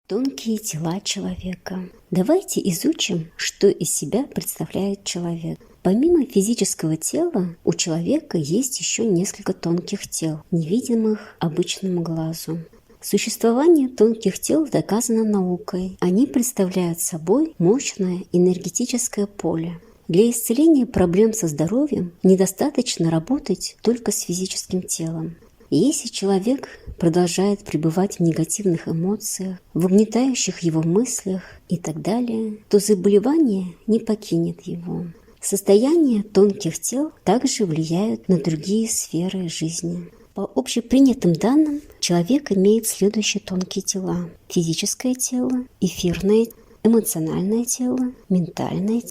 Тонкие тела человека. Давайте изучим, что из себя представляет человек. Помимо физического тела, у человека есть еще несколько тонких тел, невидимых обычному глазу. Существование тонких тел доказано наукой. Они представляют собой мощное энергетическое поле. Для исцеления проблем со здоровьем недостаточно работать только с физическим телом. Если человек продолжает пребывать в негативных эмоциях, в угнетающих его мыслях и так далее, то заболевание не покинет его. Состояние тонких тел также влияют на другие сферы жизни. По общепринятым данным, человек имеет следующие тонкие тела: физическое тело, эфирное, эмоциональное тело, ментальное,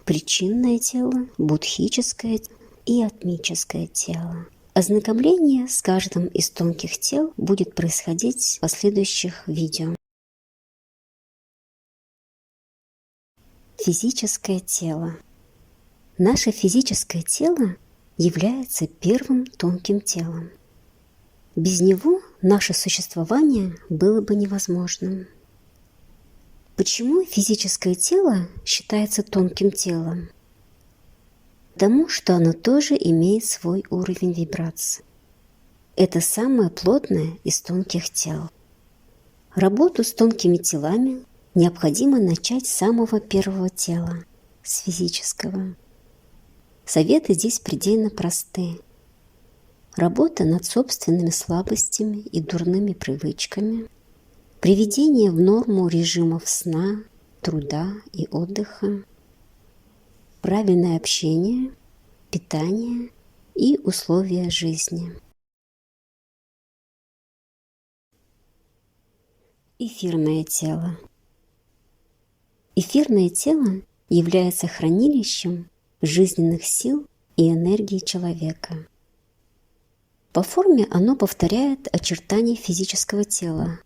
причинное тело, будхическое и атмическое тело. Ознакомление с каждым из тонких тел будет происходить в последующих видео. Физическое тело. Наше физическое тело является первым тонким телом. Без него наше существование было бы невозможным. Почему физическое тело считается тонким телом? Потому что оно тоже имеет свой уровень вибраций. Это самое плотное из тонких тел. Работу с тонкими телами необходимо начать с самого первого тела, с физического. Советы здесь предельно просты. Работа над собственными слабостями и дурными привычками, приведение в норму режимов сна, труда и отдыха, правильное общение, питание и условия жизни. Эфирное тело. Эфирное тело является хранилищем жизненных сил и энергии человека. По форме оно повторяет очертания физического тела,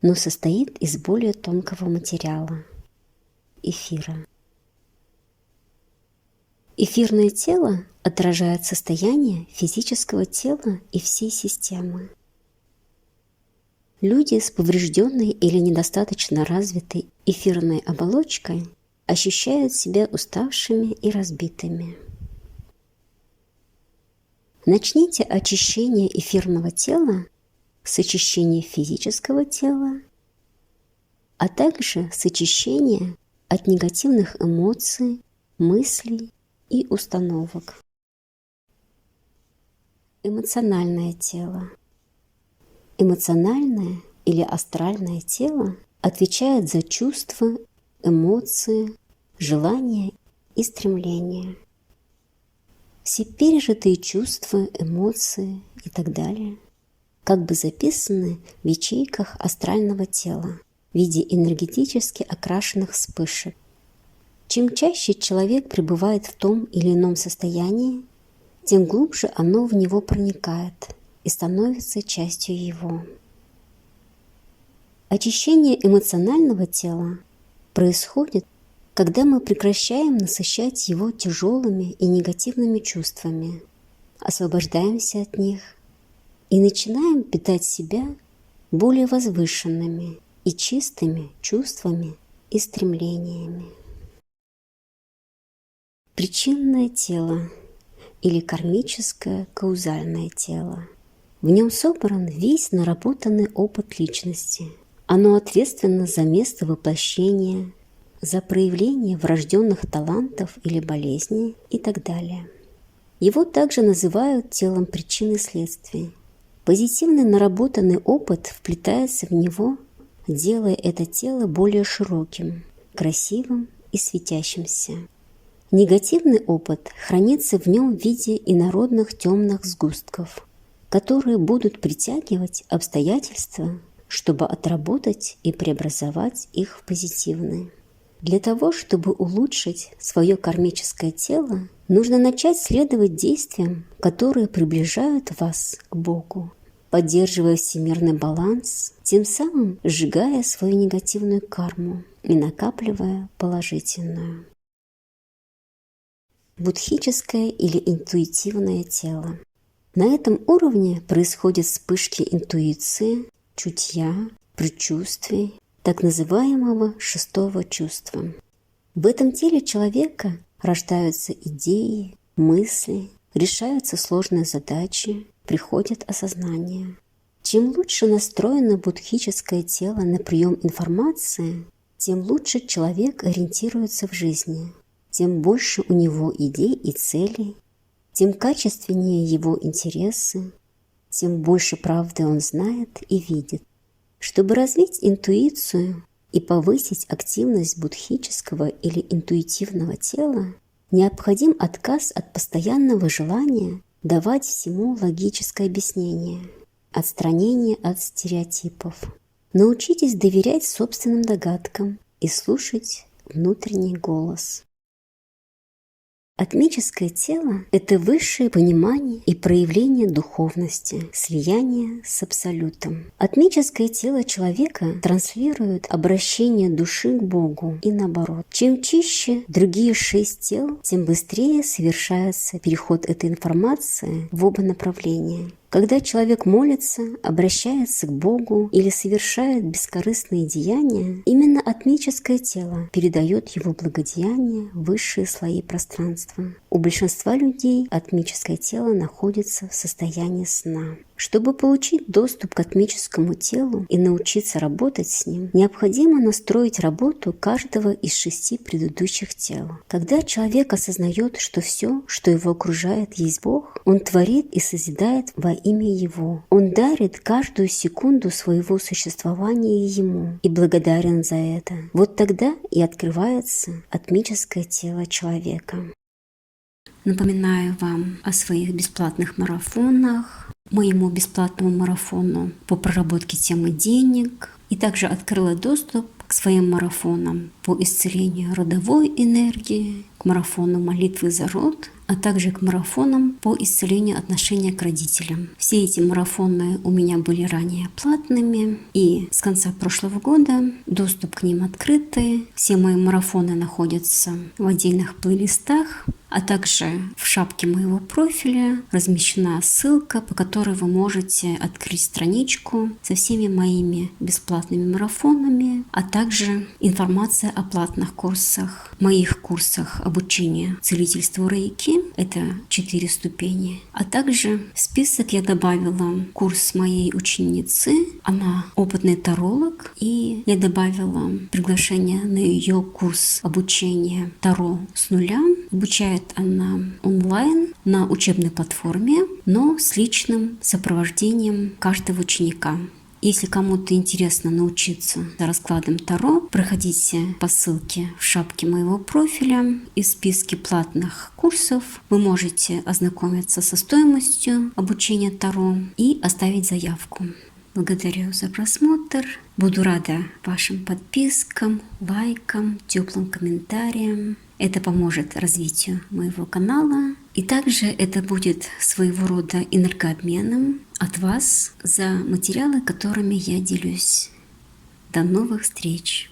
но состоит из более тонкого материала – эфира. Эфирное тело отражает состояние физического тела и всей системы. Люди с поврежденной или недостаточно развитой эфирной оболочкой ощущают себя уставшими и разбитыми. Начните очищение эфирного тела с очищения физического тела, а также с очищения от негативных эмоций, мыслей и установок. Эмоциональное тело. Эмоциональное или астральное тело отвечает за чувства, эмоции, желания и стремления. Все пережитые чувства, эмоции и так далее как бы записаны в ячейках астрального тела в виде энергетически окрашенных вспышек. Чем чаще человек пребывает в том или ином состоянии, тем глубже оно в него проникает и становится частью его. Очищение эмоционального тела происходит, когда мы прекращаем насыщать его тяжелыми и негативными чувствами, освобождаемся от них и начинаем питать себя более возвышенными и чистыми чувствами и стремлениями. Причинное тело или кармическое каузальное тело. В нем собран весь наработанный опыт личности. Оно ответственно за место воплощения, за проявление врожденных талантов или болезней и так далее. Его также называют телом причин и следствий. Позитивный наработанный опыт вплетается в него, делая это тело более широким, красивым и светящимся. Негативный опыт хранится в нем в виде инородных темных сгустков, которые будут притягивать обстоятельства, чтобы отработать и преобразовать их в позитивные. Для того, чтобы улучшить свое кармическое тело, нужно начать следовать действиям, которые приближают вас к Богу, поддерживая всемирный баланс, тем самым сжигая свою негативную карму и накапливая положительную. Будхическое или интуитивное тело. На этом уровне происходят вспышки интуиции, чутья, предчувствий так называемого шестого чувства. В этом теле человека рождаются идеи, мысли, решаются сложные задачи, приходит осознание. Чем лучше настроено буддхическое тело на прием информации, тем лучше человек ориентируется в жизни, тем больше у него идей и целей, тем качественнее его интересы, тем больше правды он знает и видит. Чтобы развить интуицию и повысить активность буддхического или интуитивного тела, необходим отказ от постоянного желания давать всему логическое объяснение, отстранение от стереотипов. Научитесь доверять собственным догадкам и слушать внутренний голос. Атмическое тело – это высшее понимание и проявление духовности, слияние с Абсолютом. Атмическое тело человека транслирует обращение души к Богу и наоборот. Чем чище другие 6 тел, тем быстрее совершается переход этой информации в оба направления. Когда человек молится, обращается к Богу или совершает бескорыстные деяния, именно атмическое тело передает его благодеяние в высшие слои пространства. У большинства людей атмическое тело находится в состоянии сна. Чтобы получить доступ к атмическому телу и научиться работать с ним, необходимо настроить работу каждого из 6 предыдущих тел. Когда человек осознает, что все, что его окружает, есть Бог, он творит и созидает во имя Его. Он дарит каждую секунду своего существования Ему и благодарен за это. Вот тогда и открывается атмическое тело человека. Напоминаю вам о своих бесплатных марафонах, моему бесплатному марафону по проработке темы денег, и также открыла доступ к своим марафонам по исцелению родовой энергии, к марафону молитвы за род, а также к марафонам по исцелению отношения к родителям. Все эти марафоны у меня были ранее платными, и с конца прошлого года доступ к ним открытый. Все мои марафоны находятся в отдельных плейлистах, а также в шапке моего профиля размещена ссылка, по которой вы можете открыть страничку со всеми моими бесплатными марафонами, а также информация о платных курсах, моих курсах обучения целительству рейки, это 4 ступени, а также в список я добавила курс моей ученицы, она опытный таролог, и я добавила приглашение на ее курс обучения Таро с нуля. Обучает она онлайн на учебной платформе, но с личным сопровождением каждого ученика. Если кому-то интересно научиться раскладам Таро, проходите по ссылке в шапке моего профиля. И в списке платных курсов вы можете ознакомиться со стоимостью обучения Таро и оставить заявку. Благодарю за просмотр. Буду рада вашим подпискам, лайкам, теплым комментариям. Это поможет развитию моего канала. И также это будет своего рода энергообменом от вас за материалы, которыми я делюсь. До новых встреч!